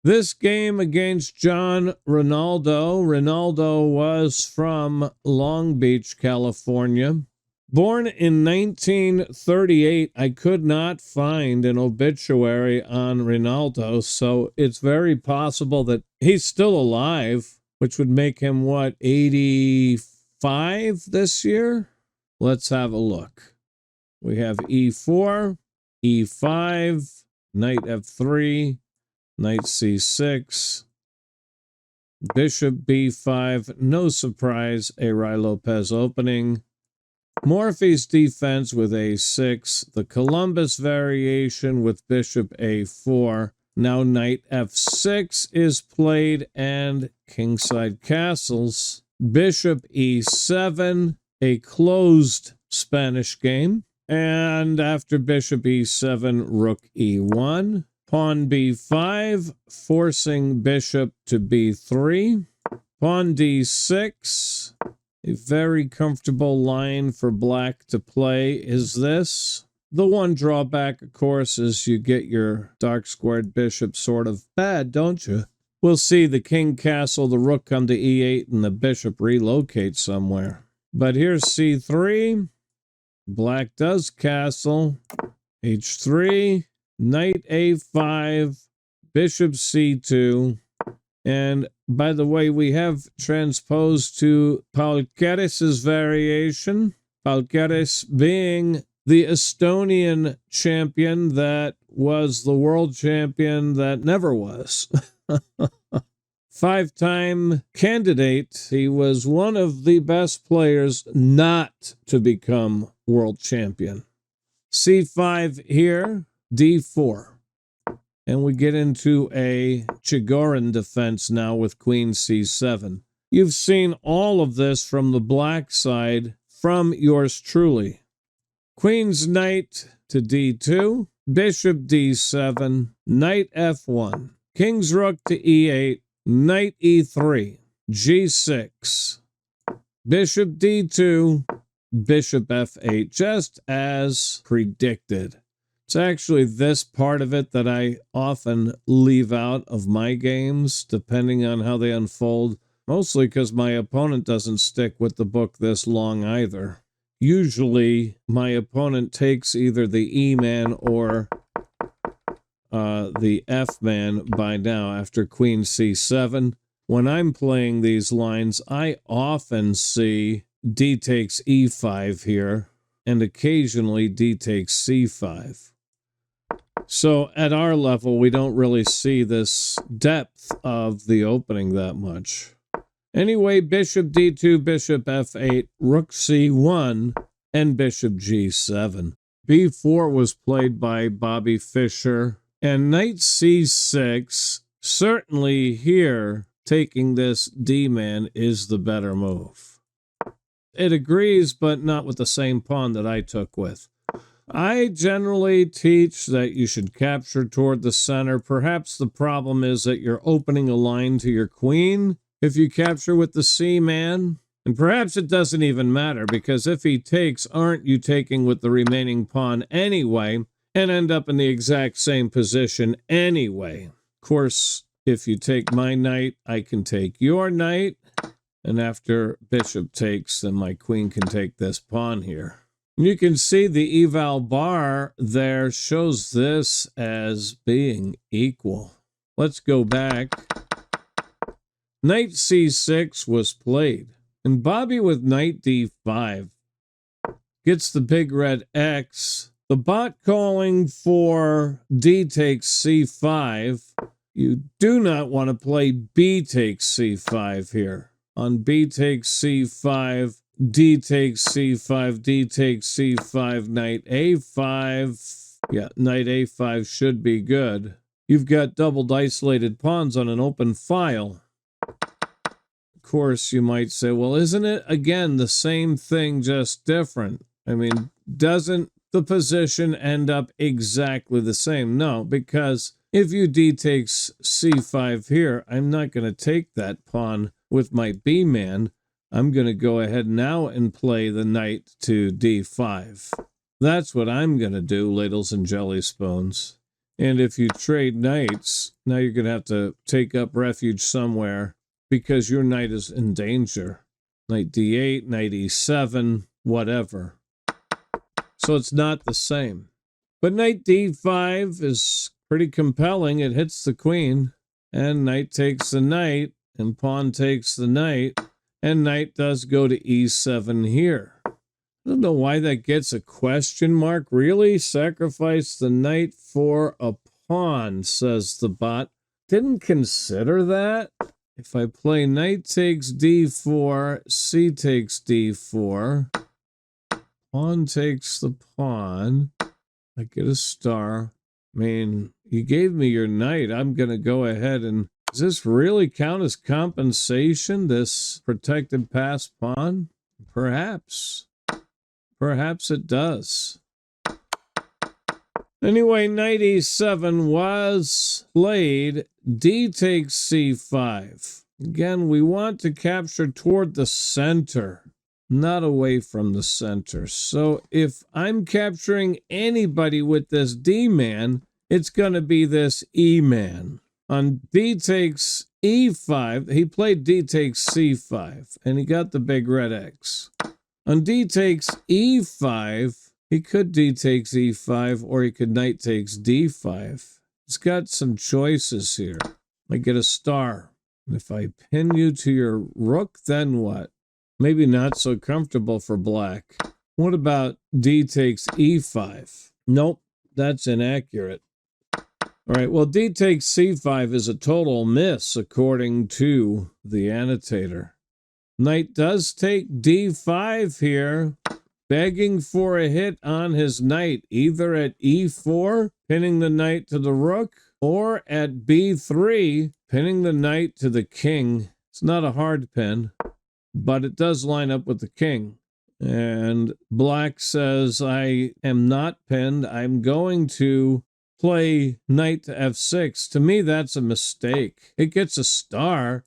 This game against John Rinaldo. Rinaldo was from Long Beach, California. Born in 1938, I could not find an obituary on Rinaldo, so it's very possible that he's still alive, which would make him, what, 85 this year? Let's have a look. We have e4, e5, knight f3, knight c6, bishop b5, no surprise, a Ray Lopez opening. Morphy's defense with a6, the Columbus variation with bishop a4. Now knight f6 is played and kingside castles. Bishop e7, a closed Spanish game. And after bishop e7, rook e1. Pawn b5, forcing bishop to b3. Pawn d6. A very comfortable line for black to play is this. The one drawback, of course, is you get your dark squared bishop sort of bad, don't you? We'll see the king castle, the rook come to e8, and the bishop relocate somewhere. But here's c3. Black does castle. h3. Knight a5. Bishop c2. And by the way, we have transposed to Palkeres's variation. Palkeres being the Estonian champion that was the world champion that never was. 5-time candidate. He was one of the best players not to become world champion. c5 here, d4. And we get into a Chigorin defense now with queen c7. You've seen all of this from the black side from yours truly. Queen's knight to d2, bishop d7, knight f1, king's rook to e8, knight e3, g6, bishop d2, bishop f8, just as predicted. It's actually this part of it that I often leave out of my games, depending on how they unfold, mostly because my opponent doesn't stick with the book this long either. Usually, my opponent takes either the E-man or the F-man by now after queen c7. When I'm playing these lines, I often see d takes e5 here, and occasionally d takes c5. So at our level, we don't really see this depth of the opening that much. Anyway, bishop d2, bishop f8, rook c1, and bishop g7. b4 was played by Bobby Fischer, and knight c6, certainly here, taking this d-man is the better move. It agrees, but not with the same pawn that I took with. I generally teach that you should capture toward the center. Perhaps the problem is that you're opening a line to your queen if you capture with the c-man. And perhaps it doesn't even matter, because if he takes, aren't you taking with the remaining pawn anyway and end up in the exact same position anyway? Of course, if you take my knight, I can take your knight. And after bishop takes, then my queen can take this pawn here. You can see the eval bar there shows this as being equal. Let's go back. Knight c6 was played, and Bobby with knight d5 gets the big red X. The bot calling for d takes c5. You do not want to play b takes c5 here. On b takes c5, d takes c5, d takes c5, knight a5. Yeah, knight a5 should be good. You've got doubled isolated pawns on an open file. Of course, you might say, well, isn't it, again, the same thing, just different? I mean, doesn't the position end up exactly the same? No, because if you d takes c5 here, I'm not going to take that pawn with my b-man. I'm going to go ahead now and play the knight to d5. That's what I'm going to do, ladles and jelly spoons. And if you trade knights, now you're going to have to take up refuge somewhere because your knight is in danger. Knight d8, knight e7, whatever. So it's not the same. But knight d5 is pretty compelling. It hits the queen, and knight takes the knight, and pawn takes the knight, and knight does go to e7 here. I don't know why that gets a question mark. Really? Sacrifice the knight for a pawn, says the bot. Didn't consider that. If I play knight takes d4, c takes d4, pawn takes the pawn, I get a star. I mean, you gave me your knight. I'm going to go ahead and... Does this really count as compensation, this protected pass pawn? Perhaps. Perhaps it does. Anyway, knight e7 was played. D takes c5. Again, we want to capture toward the center, not away from the center. So if I'm capturing anybody with this D-man, it's going to be this E-man. On D takes e5, he played D takes c5, and he got the big red X. On D takes e5, he could D takes e5, or he could knight takes d5. He's got some choices here. I get a star. And if I pin you to your rook, then what? Maybe not so comfortable for black. What about D takes e5? Nope, that's inaccurate. All right, well, D takes c5 is a total miss, according to the annotator. Knight does take d5 here, begging for a hit on his knight, either at e4, pinning the knight to the rook, or at b3, pinning the knight to the king. It's not a hard pin, but it does line up with the king. And black says, I am not pinned. I'm going to play knight to f6. To me, that's a mistake. It gets a star.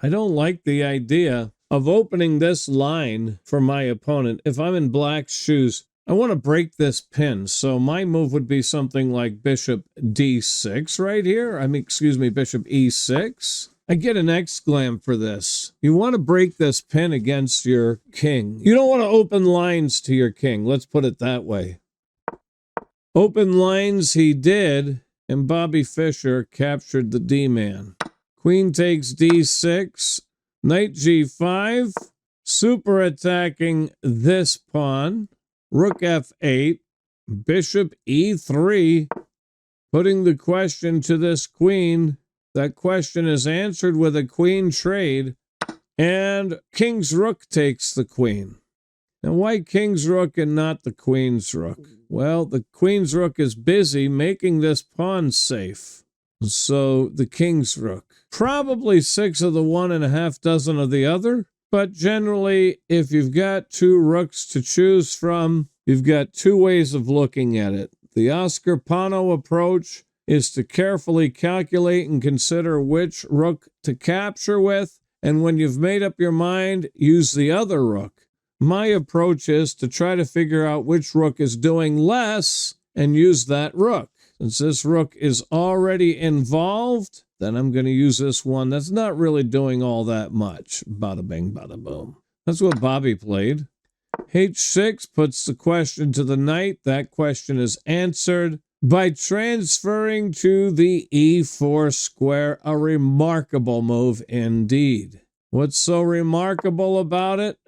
I don't like the idea of opening this line for my opponent. If I'm in black's shoes, I want to break this pin. So my move would be something like bishop d6 right here. Bishop e6. I get an exclam for this. You want to break this pin against your king. You don't want to open lines to your king. Let's put it that way. Open lines he did, and Bobby Fischer captured the D-man. Queen takes d6, knight g5, super attacking this pawn, rook f8, bishop e3, putting the question to this queen. That question is answered with a queen trade, and king's rook takes the queen. Now, why king's rook and not the queen's rook? Well, the queen's rook is busy making this pawn safe. So the king's rook. Probably 6 of the one and a half dozen of the other. But generally, if you've got 2 rooks to choose from, you've got 2 ways of looking at it. The Oscar Pano approach is to carefully calculate and consider which rook to capture with. And when you've made up your mind, use the other rook. My approach is to try to figure out which rook is doing less and use that rook. Since this rook is already involved, then I'm going to use this one that's not really doing all that much. Bada bing, bada boom. That's what Bobby played. H6 puts the question to the knight. That question is answered by transferring to the e4 square. A remarkable move indeed. What's so remarkable about it?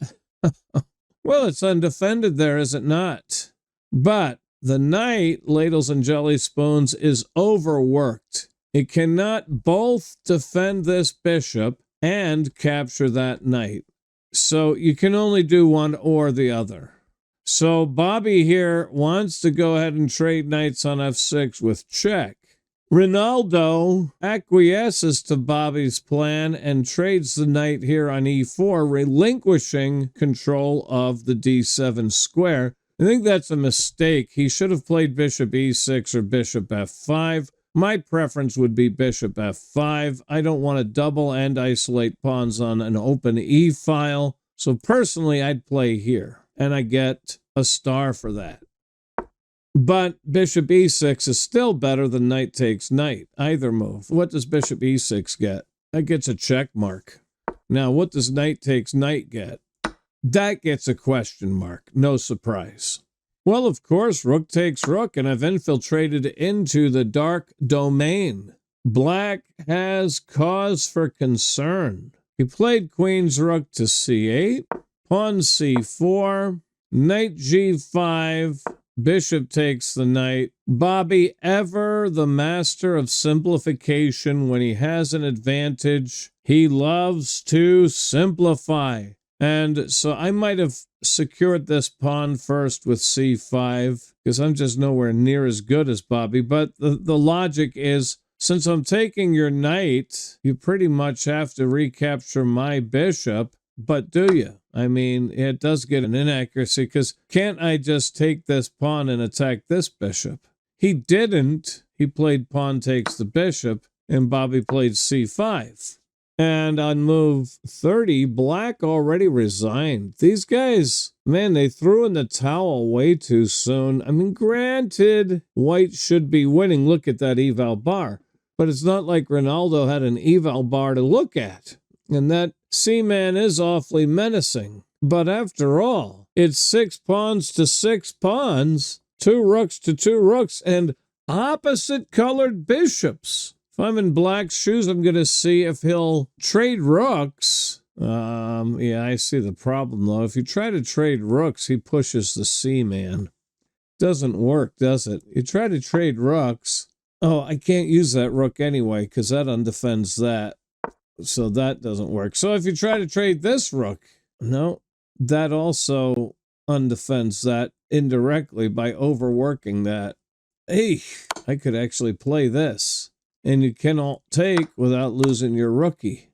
Well, it's undefended there, is it not? But the knight, ladles and jelly spoons, is overworked. It cannot both defend this bishop and capture that knight. So you can only do one or the other. So Bobby here wants to go ahead and trade knights on f6 with check. Rinaldo acquiesces to Bobby's plan and trades the knight here on e4, relinquishing control of the d7 square. I think that's a mistake. He should have played bishop e6 or bishop f5. My preference would be bishop f5. I don't want to double and isolate pawns on an open e-file. So personally, I'd play here, and I get a star for that. But bishop e6 is still better than knight takes knight, either move. What does bishop e6 get? That gets a check mark. Now, what does knight takes knight get? That gets a question mark. No surprise. Well, of course, rook takes rook, and I've infiltrated into the dark domain. Black has cause for concern. He played queen's rook to c8, pawn c4, knight g5, bishop takes the knight. Bobby, ever the master of simplification. When he has an advantage, he loves to simplify. And so I might have secured this pawn first with c5, because I'm just nowhere near as good as Bobby. But the logic is, since I'm taking your knight, you pretty much have to recapture my bishop. But do you? I mean, it does get an inaccuracy, because can't I just take this pawn and attack this bishop? He didn't. He played pawn takes the bishop, and Bobby played c5. And on move 30, black already resigned. These guys, man, they threw in the towel way too soon. I mean, granted, white should be winning. Look at that eval bar. But it's not like Rinaldo had an eval bar to look at. And that C-man is awfully menacing. But after all, it's 6 pawns to 6 pawns, 2 rooks to 2 rooks, and opposite colored bishops. If I'm in black's shoes, I'm going to see if he'll trade rooks. Yeah, I see the problem, though. If you try to trade rooks, he pushes the C-man. Doesn't work, does it? You try to trade rooks. Oh, I can't use that rook anyway, because that undefends that. So that doesn't work. So if you try to trade this rook, no, that also undefends that indirectly by overworking that. Hey, I could actually play this. And you cannot take without losing your rookie.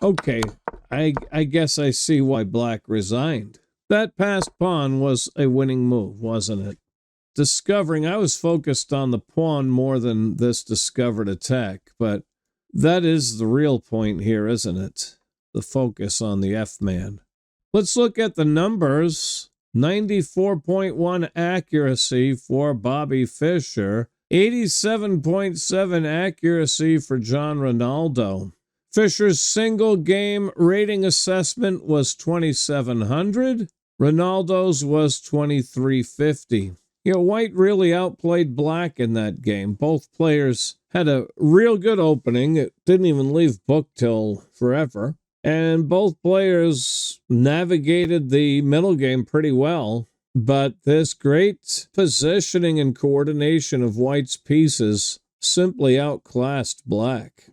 Okay, I guess I see why black resigned. That passed pawn was a winning move, wasn't it? Discovering, I was focused on the pawn more than this discovered attack, but that is the real point here, isn't it? The focus on the F-man. Let's look at the numbers. 94.1 accuracy for Bobby Fischer. 87.7 accuracy for John Rinaldo. Fischer's single game rating assessment was 2,700. Rinaldo's was 2,350. You know, white really outplayed black in that game. Both players had a real good opening. It didn't even leave book till forever. And both players navigated the middle game pretty well. But this great positioning and coordination of white's pieces simply outclassed black.